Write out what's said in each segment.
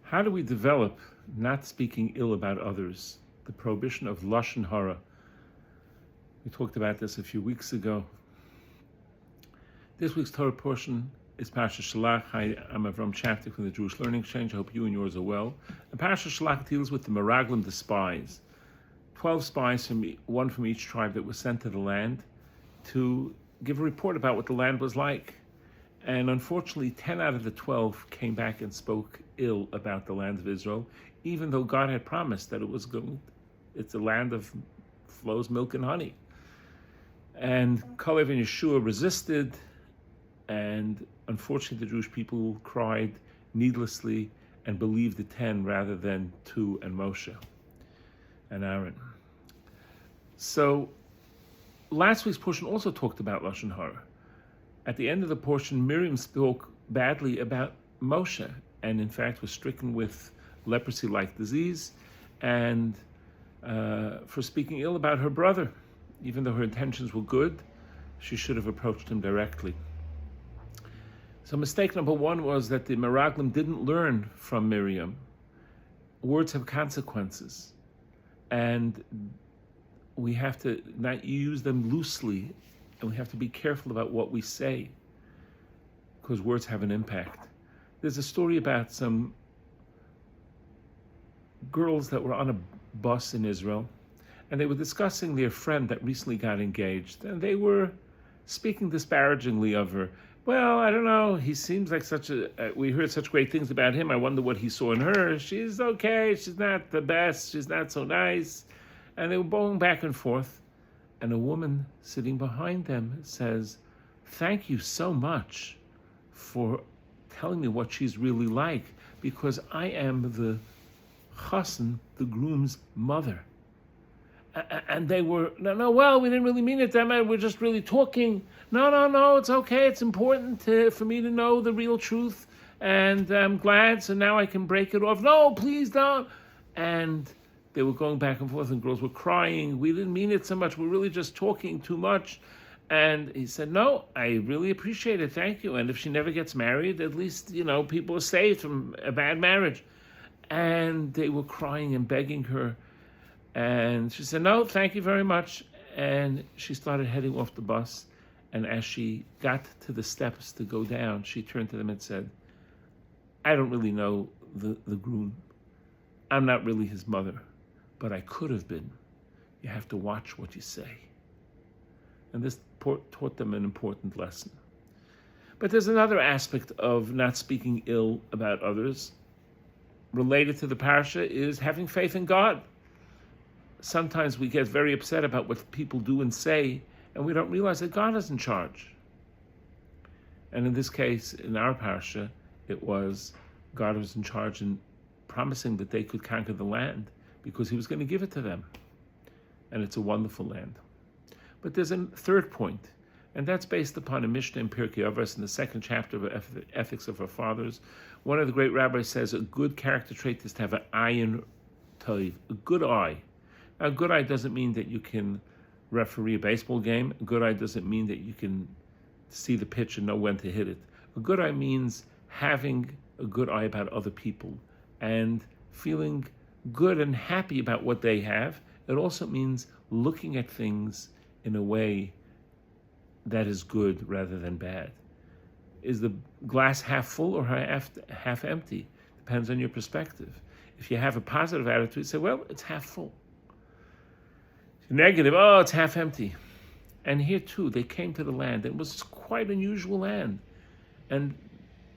How do we develop not speaking ill about others? The prohibition of lashon hara. We talked about this a few weeks ago. This week's Torah portion is Parshat Shelach. Hi, I'm Avrohom Czapnik from the Jewish Learning Exchange. I hope you and yours are well. And Parshat Shelach deals with the Meraglim, the spies. 12 spies, one from each tribe, that was sent to the land to give a report about what the land was like. And unfortunately, 10 out of the 12 came back and spoke ill about the land of Israel, even though God had promised that it's a land of flows milk and honey. And Kalev and Yeshua resisted, and unfortunately the Jewish people cried needlessly and believed the 10 rather than 2 and Moshe and Aaron. So last week's portion also talked about lashon hara. At the end of the portion, Miriam spoke badly about Moshe, and in fact was stricken with leprosy-like disease, and for speaking ill about her brother. Even though her intentions were good, she should have approached him directly. So mistake number one was that the Meraglim didn't learn from Miriam. Words have consequences, and we have to not use them loosely, and we have to be careful about what we say, because words have an impact. There's a story about some girls that were on a bus in Israel, and they were discussing their friend that recently got engaged, and they were speaking disparagingly of her. Well, I don't know, he seems like we heard such great things about him. I wonder what he saw in her. She's okay, she's not the best, she's not so nice. And they were going back and forth, and a woman sitting behind them says, "Thank you so much for telling me what she's really like, because I am the chassan, the groom's mother." And they were, no, well, we didn't really mean it that way. We're just really talking. No, it's okay. It's important for me to know the real truth, and I'm glad, so now I can break it off. No, please don't. And they were going back and forth, and girls were crying. We didn't mean it so much. We're really just talking too much. And he said, no, I really appreciate it. Thank you. And if she never gets married, at least, people are saved from a bad marriage. And they were crying and begging her. And she said, no, thank you very much. And she started heading off the bus. And as she got to the steps to go down, she turned to them and said, I don't really know the groom. I'm not really his mother, but I could have been. You have to watch what you say. And this taught them an important lesson. But there's another aspect of not speaking ill about others related to the parsha, is having faith in God. Sometimes we get very upset about what people do and say, and we don't realize that God is in charge. And in this case, in our parsha, it was God was in charge in promising that they could conquer the land because he was going to give it to them. And it's a wonderful land. But there's a third point, and that's based upon a Mishnah in Pirkei Avos in the second chapter of Ethics of Our Fathers. One of the great rabbis says a good character trait is to have an ayin toiv, a good eye. Now, a good eye doesn't mean that you can referee a baseball game. A good eye doesn't mean that you can see the pitch and know when to hit it. A good eye means having a good eye about other people and feeling good and happy about what they have. It also means looking at things in a way that is good rather than bad. Is the glass half full or half empty? Depends on your perspective. If you have a positive attitude, say, well, it's half full. If you're negative, oh, it's half empty. And here too, they came to the land. It was quite an unusual land. And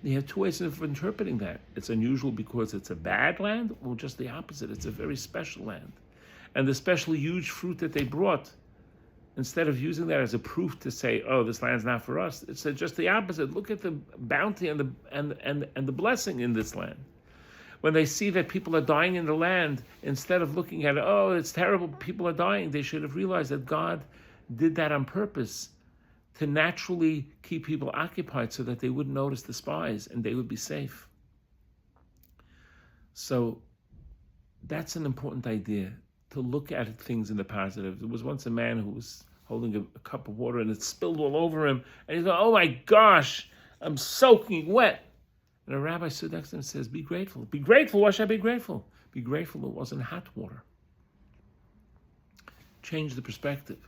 you have two ways of interpreting that. It's unusual because it's a bad land, or just the opposite. It's a very special land. And the special huge fruit that they brought, instead of using that as a proof to say, oh, this land's not for us, it's just the opposite. Look at the bounty and the blessing in this land. When they see that people are dying in the land, instead of looking at it, oh, it's terrible, people are dying, they should have realized that God did that on purpose to naturally keep people occupied so that they wouldn't notice the spies and they would be safe. So that's an important idea, to look at things in the positive. There was once a man who was holding a cup of water and it spilled all over him. And he thought, oh my gosh, I'm soaking wet. And a rabbi stood next to him and says, be grateful. Be grateful. Why should I be grateful? Be grateful it wasn't hot water. Change the perspective.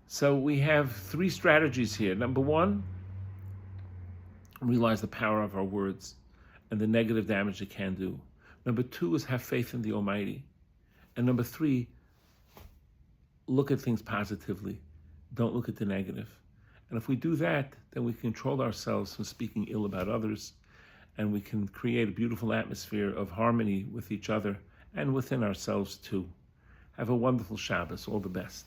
So we have 3 strategies here. Number 1, realize the power of our words and the negative damage it can do. Number 2 is have faith in the Almighty. And number 3, look at things positively. Don't look at the negative. And if we do that, then we control ourselves from speaking ill about others, and we can create a beautiful atmosphere of harmony with each other and within ourselves too. Have a wonderful Shabbos. All the best.